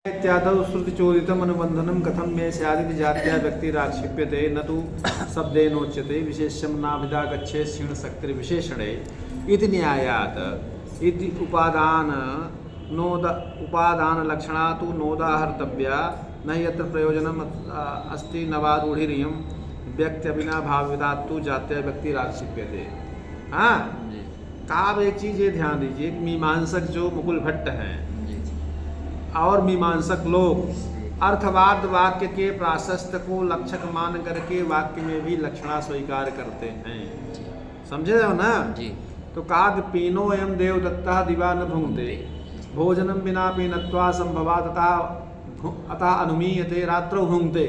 इत्यादौ श्रुतिचोदितम् अनुबन्धनं कथं मे स्यादिति जात्या व्यक्तिराक्षिप्यते न तु शब्देनोच्यते विशेष्यं नाभिधा गच्छेत् क्षीणशक्तिर्विशेषणे इति न्यायात् इति उपादानलक्षणा तु नोदाहर्तव्या न हि यत्र प्रयोजनम् अस्ति न वा रूढिरियं व्यक्त्यविनाभावितात् तु जात्या व्यक्तिराक्षिप्यते। हाँ, आप एक चीज़ ये ध्यान दीजिए, मीमांसक जो मुकुल भट्ट हैं और मीमांसक लोग अर्थवाद वाक्य के प्राशस्त को लक्षक मान करके वाक्य में भी लक्षणा स्वीकार करते हैं। समझे हो ना जी। तो कहा कि पीनो एवं देवदत्ता दिवा न भुंगते भोजनम बिना पीनत्वा संभवा तथा अतः अनुमीयते रात्रो भुंगते।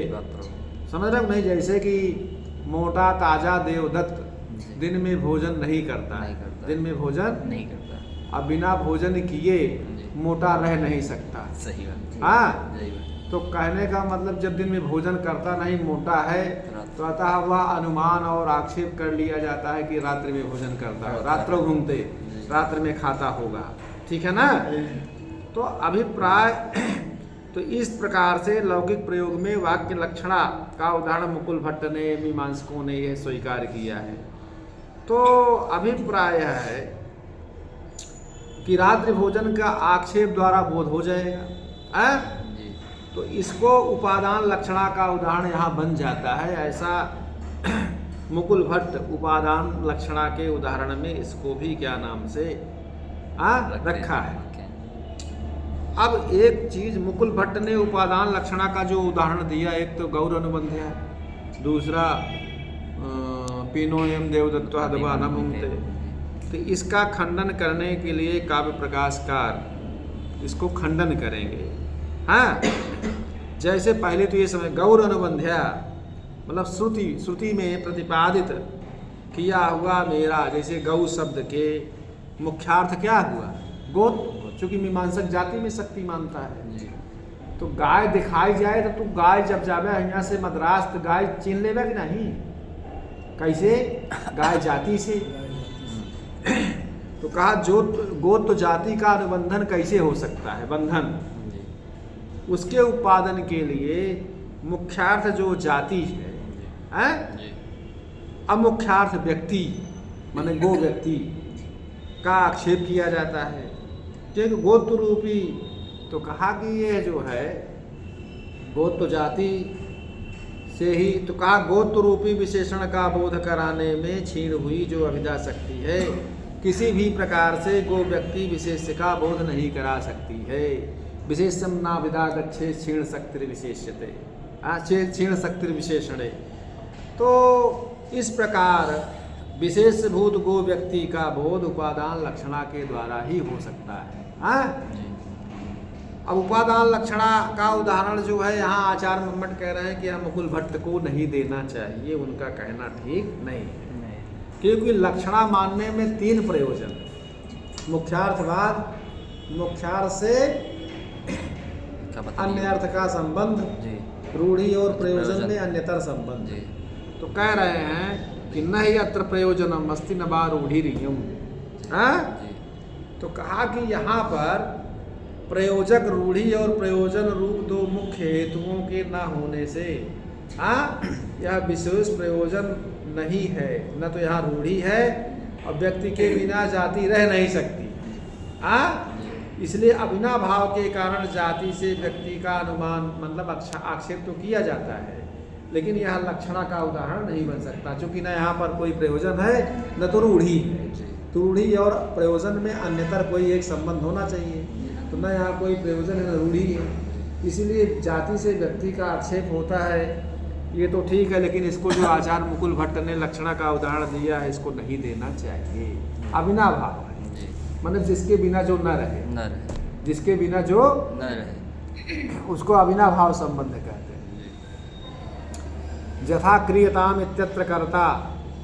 समझ रहे हो नहीं? जैसे कि मोटा ताजा देवदत्त दिन में भोजन नहीं करता है, दिन में भोजन नहीं करता, अब बिना भोजन किए मोटा रह नहीं सकता। सही बात। हाँ, तो कहने का मतलब जब दिन में भोजन करता नहीं मोटा है तो अतः वह अनुमान और आक्षेप कर लिया जाता है कि रात्रि में भोजन करता है, रात्र घूमते रात्रि में खाता होगा। ठीक है ना? तो अभिप्राय तो इस प्रकार से लौकिक प्रयोग में वाक्य लक्षणा का उदाहरण मुकुल भट्ट ने मीमांसकों ने यह स्वीकार किया है। तो अभिप्राय है कि रात्रि भोजन का आक्षेप द्वारा बोध हो जाएगा। तो इसको उपादान लक्षणा का उदाहरण यहाँ बन जाता है। ऐसा मुकुल भट्ट उपादान लक्षणा के उदाहरण में इसको भी क्या नाम से रखा है। अब एक चीज मुकुल भट्ट ने उपादान लक्षणा का जो उदाहरण दिया, एक तो गौर अनुबंध है, दूसरा पीनोयम देवदत्ता दबा न मुंगते। तो इसका खंडन करने के लिए काव्य प्रकाशकार इसको खंडन करेंगे। हाँ, जैसे पहले तो ये समझ गौर अनुबंध्या मतलब श्रुति में प्रतिपादित किया हुआ मेरा, जैसे गौ शब्द के मुख्यार्थ क्या हुआ? गोत्र, चूंकि मीमांसक जाति में शक्ति मानता है। तो गाय दिखाई जाए तो तू गाय जब जावे यहाँ से मद्रास तो गाय चीन लेवे कि नहीं? कैसे? गाय जाति से। तो कहा जो गोत्र जाति का अनुबंधन कैसे हो सकता है? बंधन उसके उत्पादन के लिए मुख्यार्थ जो जाति है, अमुख्यार्थ व्यक्ति माने गो व्यक्ति का आक्षेप किया जाता है। क्योंकि गोत्र रूपी, तो कहा कि ये जो है गोत्र जाति से ही, तो कहा गोत्र रूपी विशेषण का बोध कराने में छीण हुई जो अभिधा शक्ति है किसी भी प्रकार से गो व्यक्ति विशेष का बोध नहीं करा सकती है। विशेषम ना विदा गच्छे क्षीण शक्ति विशेष्यते, क्षीण शक्ति विशेषणे। तो इस प्रकार विशेषभूत गो व्यक्ति का बोध उपादान लक्षणा के द्वारा ही हो सकता है। अब उपादान लक्षणा का उदाहरण जो है यहाँ आचार्य मम्मट कह रहे हैं कि हम मुकुल भट्ट को नहीं देना चाहिए, उनका कहना ठीक नहीं है। क्योंकि लक्षणा मानने में तीन प्रयोजन, मुख्यार्थवाद, मुख्यार्थ से अन्य अर्थ का संबंध, रूढ़ी और प्रयोजन में अन्यतर संबंध। तो कह रहे हैं कि न ही अत्र प्रयोजनम अस्ति न वा रूढ़िरियम। तो कहा कि यहाँ पर प्रयोजक रूढ़ी और प्रयोजन रूप दो मुख्य हेतुओं के न होने से यह विशेष प्रयोजन नहीं है, न तो यहाँ रूढ़ी है और व्यक्ति के बिना जाति रह नहीं सकती। इसलिए अविनाभाव के कारण जाति से व्यक्ति का अनुमान मतलब आक्षेप तो किया जाता है, लेकिन यह लक्षणा का उदाहरण नहीं बन सकता, क्योंकि न यहाँ पर कोई प्रयोजन है न तो रूढ़ी है। तो रूढ़ी और प्रयोजन में अन्यतर कोई एक संबंध होना चाहिए, तो न यहाँ कोई प्रयोजन है न रूढ़ी है। इसीलिए जाति से व्यक्ति का आक्षेप होता है, ये तो ठीक है, लेकिन इसको जो आचार्य मुकुल भट्ट ने लक्षणा का उदाहरण दिया है इसको नहीं देना चाहिए। अविनाभाव है मतलब जिसके बिना जो न रहे, जिसके बिना जो न रहे उसको अविनाभाव संबंध कहते हैं। यथा क्रियताम इत्यत्र कर्ता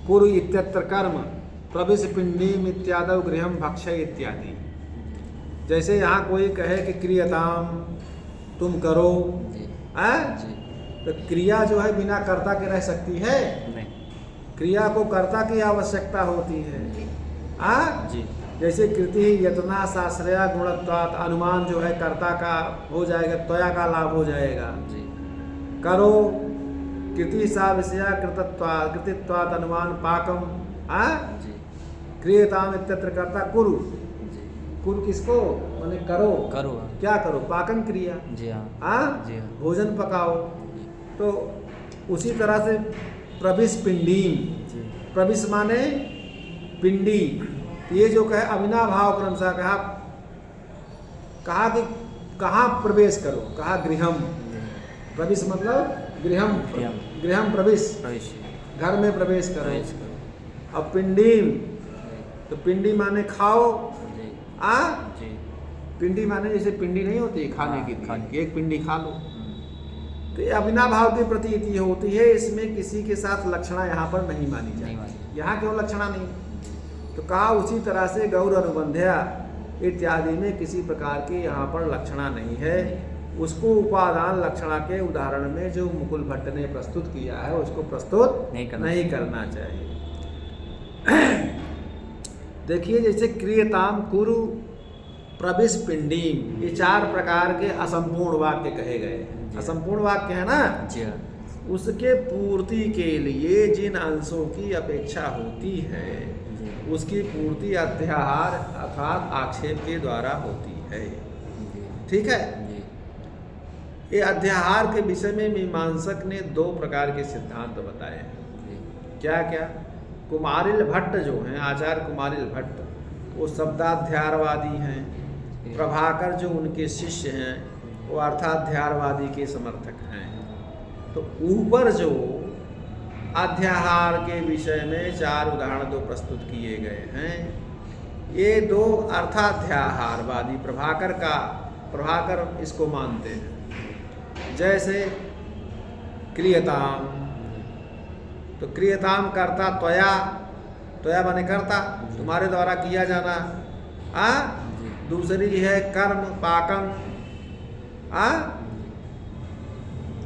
पूर्व इत्यत्र कर्म प्रविश पिंडीम इत्यादि गृहम भक्ष्य इत्यादि। जैसे यहाँ कोई कहे कि क्रियताम तुम करो, तो क्रिया जो है बिना कर्ता के रह सकती है? नहीं, क्रिया को कर्ता की आवश्यकता होती है। जी। जैसे कृति यतना साश्रया गुणत्वात्, अनुमान जो है कर्ता का हो जाएगा, त्वया का लाभ हो जाएगा। जी करो कृति सा विषया कृतत्वात्, कृतित्वात् अनुमान पाकम, जी क्रियताम इत्यत्र कर्ता कुरु। जी कुरु किसको, माने करो, करो। क्या करो, पाकन क्रिया, जी हाँ जी हाँ भोजन पकाओ। जी तो उसी तरह से प्रविश पिंडीम, जी प्रविश माने पिंडी, ये जो कहे अविनाभाव क्रम से कहा कि कहाँ प्रवेश करो, कहा गृहम, प्रविश मतलब गृहम, गृहम। गृहम प्रविश, प्रवेश घर में प्रवेश करो। प्रवेश करो। अब पिंडीम, तो पिंडी माने खाओ, जी जी पिंडी माने जैसे पिंडी नहीं होती है खाने की, खाने कि एक पिंडी खा लो। तो ये अविनाभाव की प्रतीति होती है, इसमें किसी के साथ लक्षणा यहाँ पर नहीं मानी नहीं जाती। मानी। यहाँ क्यों लक्षणा नहीं, तो कहा उसी तरह से गौर अनुबंध्या इत्यादि में किसी प्रकार की यहाँ पर लक्षणा नहीं है। उसको उपादान लक्षणा के उदाहरण में जो मुकुल भट्ट ने प्रस्तुत किया है उसको प्रस्तुत नहीं करना चाहिए। देखिए जैसे क्रियताम कुरु प्रविश पिंडीम, ये 4 प्रकार के असंपूर्ण वाक्य कहे गए हैं। असंपूर्ण वाक्य है ना, जी हाँ उसके पूर्ति के लिए जिन अंशों की अपेक्षा होती है जी उसकी पूर्ति अध्याहार अर्थात आक्षेप के द्वारा होती है। जी ठीक है, जी ये अध्याहार के विषय में मीमांसक ने 2 प्रकार के सिद्धांत बताए हैं। जी क्या क्या, कुमारिल भट्ट जो हैं, आचार्य कुमारिल भट्ट, वो शब्दाध्यारवादी हैं। प्रभाकर जो उनके शिष्य हैं वो अर्थाध्यारवादी के समर्थक हैं। तो ऊपर जो अध्याहार के विषय में 4 उदाहरण 2 प्रस्तुत किए गए हैं, ये 2 अर्थाध्याहारवादी प्रभाकर इसको मानते हैं। जैसे क्रियताम, तो क्रियताम कर्ता त्वया, त्वया माने कर्ता, तुम्हारे द्वारा किया जाना। दूसरी है कर्म पाकम,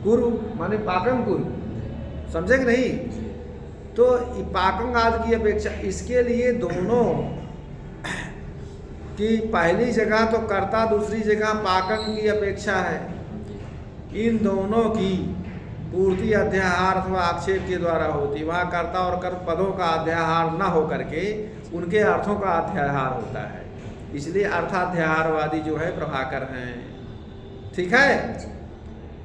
कुरु माने पाकम कुरु, समझे कि नहीं। तो पाकम आदि की अपेक्षा इसके लिए दोनों की पहली जगह तो कर्ता, दूसरी जगह पाकम की अपेक्षा है। इन दोनों की पूर्ति अध्याहार अथवा आक्षेप के द्वारा होती। वहाँ कर्ता और कर्म पदों का अध्याहार न हो करके उनके अर्थों का अध्याहार होता है। इसलिए अर्थाध्याहारवादी जो है प्रभाकर हैं। ठीक है,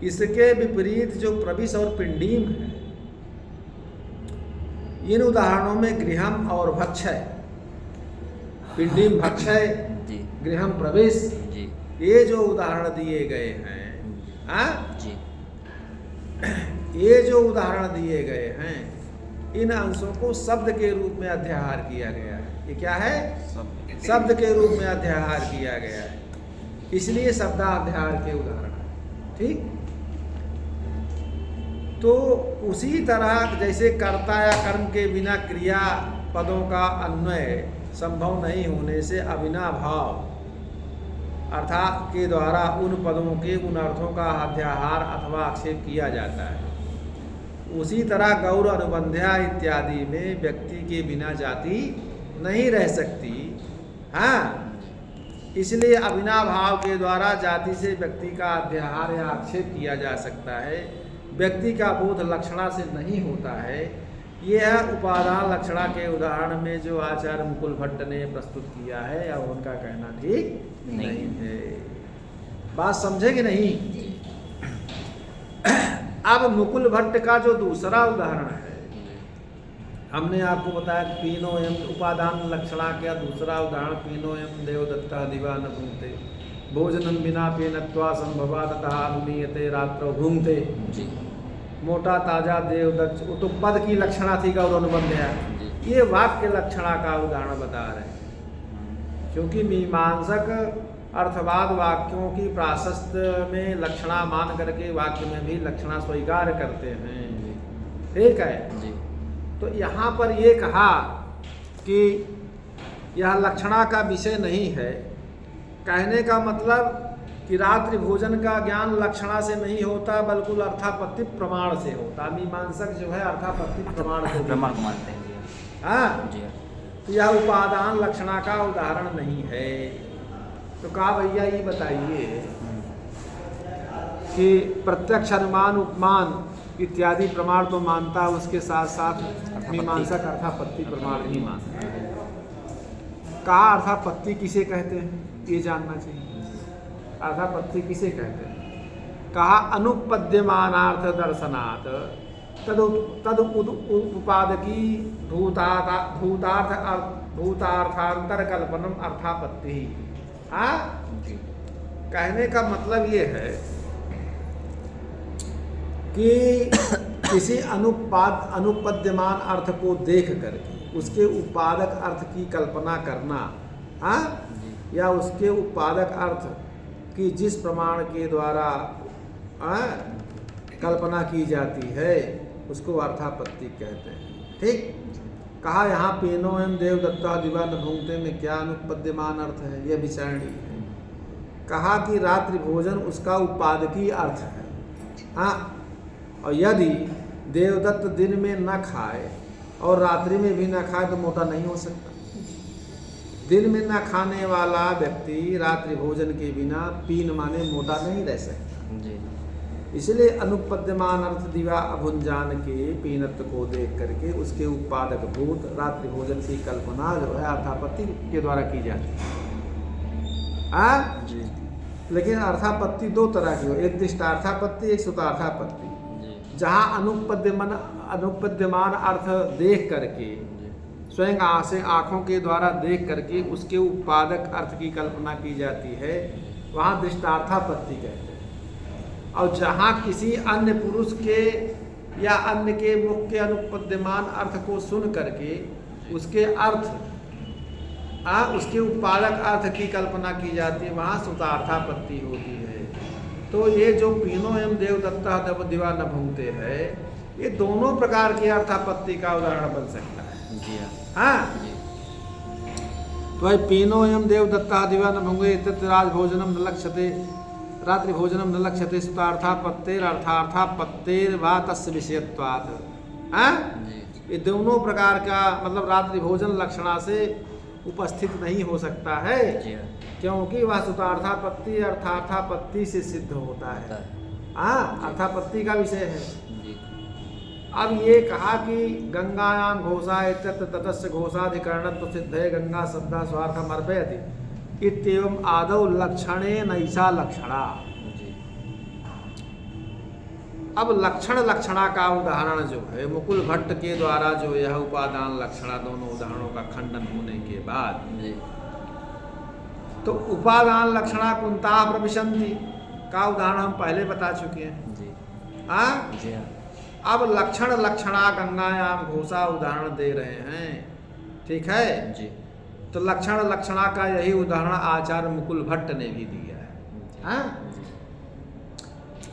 इसके विपरीत जो प्रविश और पिंडीम है, इन उदाहरणों में गृहम और भक्षय, पिंडीम भक्षय, गृहम प्रवेश, ये जो उदाहरण दिए गए हैं, जी ये जो उदाहरण दिए गए हैं, इन अंशों को शब्द के रूप में अध्याहार किया गया है। ये क्या है, शब्द के रूप में अध्याहार किया गया है, इसलिए शब्दाध्याहार के उदाहरण है। ठीक, तो उसी तरह जैसे कर्ता या कर्म के बिना क्रिया पदों का अन्वय संभव नहीं होने से अविनाभाव अर्थात के द्वारा उन पदों के उन अर्थों का अध्याहार अथवा आक्षेप किया जाता है, उसी तरह गौर अनुबंध्या इत्यादि में व्यक्ति के बिना जाति नहीं रह सकती। हाँ, इसलिए अविनाभाव के द्वारा जाति से व्यक्ति का अध्याहार या आक्षेप किया जा सकता है, व्यक्ति का बोध लक्षणा से नहीं होता है। यह उपादान लक्षणा के उदाहरण में जो आचार्य मुकुल भट्ट ने प्रस्तुत किया है, अब उनका कहना ठीक नहीं है। बात समझे कि नहीं। अब मुकुल भट्ट का जो दूसरा उदाहरण है, हमने आपको बताया पीनो एम उपादान लक्षणा का दूसरा उदाहरण पीनो एम देवदत्ता दिवा न भूंगते भोजनम बिना पेनत्वा संभवा तथा अनुमीयते रात्रो भूंगते। मोटा ताजा देवदत्त, वो तो पद की लक्षणा थी गौर अनुबंध्या, ये वाक्य लक्षणा का उदाहरण बता रहे हैं। क्योंकि मीमांसक अर्थवाद वाक्यों की प्राशस्त में लक्षणा मान करके वाक्य में भी लक्षणा स्वीकार करते हैं। ठीक है, तो यहाँ पर ये कहा कि यह लक्षणा का विषय नहीं है। कहने का मतलब कि रात्रि भोजन का ज्ञान लक्षणा से नहीं होता बल्कि अर्थापत्ति प्रमाण से होता। मीमांसक जो है अर्थापत्ति प्रमाण को प्रमाण को मानते हैं। हाँ, तो यह उपादान लक्षणा का उदाहरण नहीं है। तो कहा भैया ये बताइए कि प्रत्यक्ष अनुमान उपमान इत्यादि प्रमाण तो मानता है, उसके साथ साथ मीमांसक अर्थापत्ति प्रमाण नहीं मानता है। कहा अर्थापत्ति किसे कहते हैं ये जानना चाहिए। अर्थापत्ति किसे कहते हैं? कहा अनुपद्यमानार्थ दर्शनात् तद उपादकी भूतार्थांतर कल्पनम अर्थापत्ति। हाँ, जी कहने का मतलब ये है कि किसी अनुपद्यमान अर्थ को देख करके उसके उत्पादक अर्थ की कल्पना करना, हाँ, जी या उसके उत्पादक अर्थ की जिस प्रमाण के द्वारा कल्पना की जाती है उसको अर्थापत्ति कहते हैं। ठीक। कहा यहाँ पेनो एवं देवदत्ता दिवा न भूंगते में क्या अनुपद्यमान अर्थ है, यह विचारणी है। कहा कि रात्रि भोजन उसका उत्पादकी अर्थ है। हाँ, और यदि देवदत्त दिन में न खाए और रात्रि में भी न खाए तो मोटा नहीं हो सकता। दिन में न खाने वाला व्यक्ति रात्रि भोजन के बिना पीन माने मोटा नहीं रह सकता। जी इसलिए अनुपद्यमान अर्थ दिवा अभुंजान के पीनत्व को देख करके उसके उत्पादक भूत रात्रि भोजन की कल्पना जो है अर्थापत्ति के द्वारा की जाती है। हाँ? जी लेकिन अर्थापत्ति दो तरह की हो, एक दृष्टार्थापत्ति, एक सुतार्थापत्ति। जी जहाँ अनुपद्यमान अर्थ देख करके स्वयं से आँखों के द्वारा देख करके उसके उत्पादक अर्थ की कल्पना की जाती है, वहाँ दृष्टार्थापत्ति कहते हैं। और जहाँ किसी अन्य पुरुष के या अन्य के मुख के अनुपद्यमान अर्थ को सुन करके उसके अर्थ उसके उत्पादक अर्थ की कल्पना की जाती है, वहाँ सुतार्थापत्ति होती है। तो ये जो पीनो एवं देवदत्ता दिवा न भूंगते है, ये दोनों प्रकार की अर्थापत्ति का उदाहरण बन सकता है। जी हाँ, जी तो भाई पीनो एवं देवदत्ता दिवा न भुंगे राज भोजनम न लक्ष्यते रात्रि भोजनम न लक्ष्यते सुतार्थापत्तेर अर्थार्थापत्तेर वा तस्य विषयत्वात्। हाँ, जी ये दोनों प्रकार का मतलब रात्रि भोजन लक्षणा से उपस्थित नहीं हो सकता है, जी क्योंकि वह सुतार्थापत्ति अर्थार्थापत्ति से सिद्ध होता है। हाँ, अर्थापत्ति का विषय है। जी अब ये कहा कि गंगायाम घोषा ततस्य घोषाधिकरणत्व सिद्ध है गंगा शब्दा स्वार्थम अर्पयति इत्येवं आदौ लक्षणे नैषा लक्षणा। जी अब लक्षण लक्षणा का उदाहरण जो है मुकुल भट्ट के द्वारा जो यह उपादान लक्षणा दोनों उदाहरणों का खंडन होने के बाद जी तो उपादान लक्षणा कुंता प्रविशन्ति का उदाहरण हम पहले बता चुके हैं। जी हाँ, जी अब लक्षण लक्षणा गंगायाम घोषा उदाहरण दे रहे हैं। ठीक है, जी तो लक्षण लक्षणा का यही उदाहरण आचार्य मुकुल भट्ट ने भी दिया है। हाँ, जी